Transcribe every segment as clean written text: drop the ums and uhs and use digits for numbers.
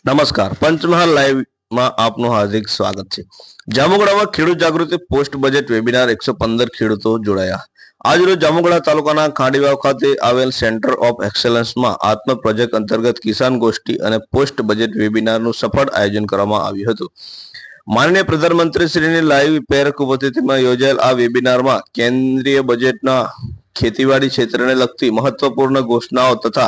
નમસ્કાર, પંચમહાલ લાઈવમાં આપનું હાર્દિક સ્વાગત છે. જામુગડામાં ખેડૂત જાગૃતિ પોસ્ટ બજેટ વેબિનાર 115 ખેડૂતો જોડાયા. આજરોજ જામુગડા તાલુકાના ખાંડીવાવ ખાતે આવેલ સેન્ટર ઓફ એક્સેલન્સમાં આત્મ પ્રોજેક્ટ અંતર્ગત કિસાન ગોષ્ઠી અને પોસ્ટ બજેટ વેબિનારનું સફળ આયોજન કરવામાં આવ્યું હતું. માનનીય પ્રધાનમંત્રીશ્રીની લાઈવ પ્રેરક ઉપસ્થિતિમાં યોજાયેલ આ વેબિનારમાં કેન્દ્રીય બજેટના ખેતીવાડી ક્ષેત્રને લગતી મહત્વપૂર્ણ ઘોષણાઓ તથા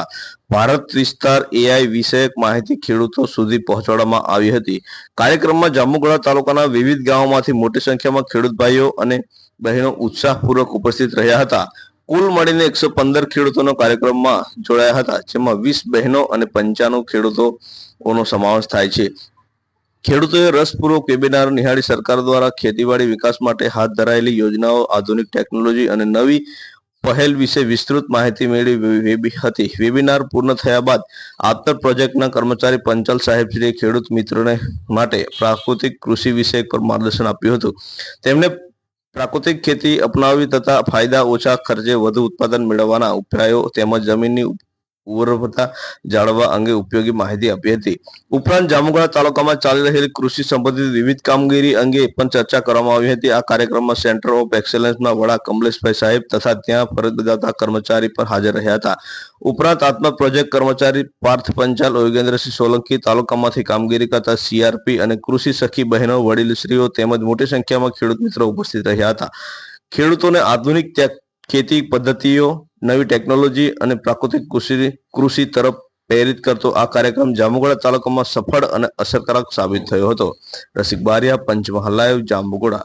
ભારત વિસ્તાર એઆઈ વિષયક માહિતી ખેડૂતો સુધી પહોંચાડવામાં આવી હતી. કાર્યક્રમમાં જામુગડા તાલુકાના વિવિધ ગામોમાંથી મોટી સંખ્યામાં ખેડૂત ભાઈઓ અને બહેનો ઉત્સાહપૂર્વક ઉપસ્થિત રહ્યા હતા. કુલ મળીને 115 ખેડૂતોનો કાર્યક્રમમાં જોડાયા હતા, જેમાં 20 બહેનો અને 95 ખેડૂતોનો સમાવેશ થાય છે. ખેડૂતોએ રસપૂર્વક વેબિનાર નિહાળી સરકાર દ્વારા ખેતીવાડી વિકાસ માટે હાથ ધરાયેલી યોજનાઓ, આધુનિક ટેકનોલોજી અને નવી પહેલ વિશે વિસ્તૃત માહિતી મેળવી હતી. વેબિનાર પૂર્ણ થયા બાદ આત્મ પ્રોજેક્ટના કર્મચારી પંચાલ સાહેબશ્રીએ ખેડૂત મિત્રોને માટે પ્રાકૃતિક કૃષિ વિષય પર માર્ગદર્શન આપ્યું હતું. તેમણે પ્રાકૃતિક ખેતી અપનાવવી તથા ફાયદા ઓછા ખર્ચે વધુ ઉત્પાદન મેળવવાના ઉપાયો તેમજ જમીનની ઉર્વરતા જાળવવા અંગે ઉપયોગી માહિતી આપી હતી. ઉપરાંત જામુગડા તાલુકામાં ચાલી રહેલી કૃષિ સંબંધિત વિવિધ કામગીરી અંગે પણ ચર્ચા કરવામાં આવી હતી. આ કાર્યક્રમમાં સેન્ટર ઓફ એક્સેલન્સના વડા કમલેશભાઈ સાહેબ તથા ત્યાં ફરજ બજાવતા કર્મચારી પણ હાજર રહ્યા હતા. ઉપરાંત આત્મ પ્રોજેક્ટ કર્મચારી પાર્થ પંચાલ, યોગેન્દ્રસિંહ સોલંકી, તાલુકામાંથી કામગીરી કરતા સીઆરપી અને કૃષિ સખી બહેનો, વડીલશ્રીઓ તેમજ મોટી સંખ્યામાં ખેડૂત મિત્રો ઉપસ્થિત રહ્યા હતા. ખેડૂતોને આધુનિક ખેતી પદ્ધતિઓ, નવી ટેકનોલોજી અને પ્રાકૃતિક કૃષિ તરફ પ્રેરિત કરતો આ કાર્યક્રમ જામુગડા તાલુકામાં સફળ અને અસરકારક સાબિત થયો હતો. રસિક બારિયા, પંચમહાલ લાઈવ, જામુગડા.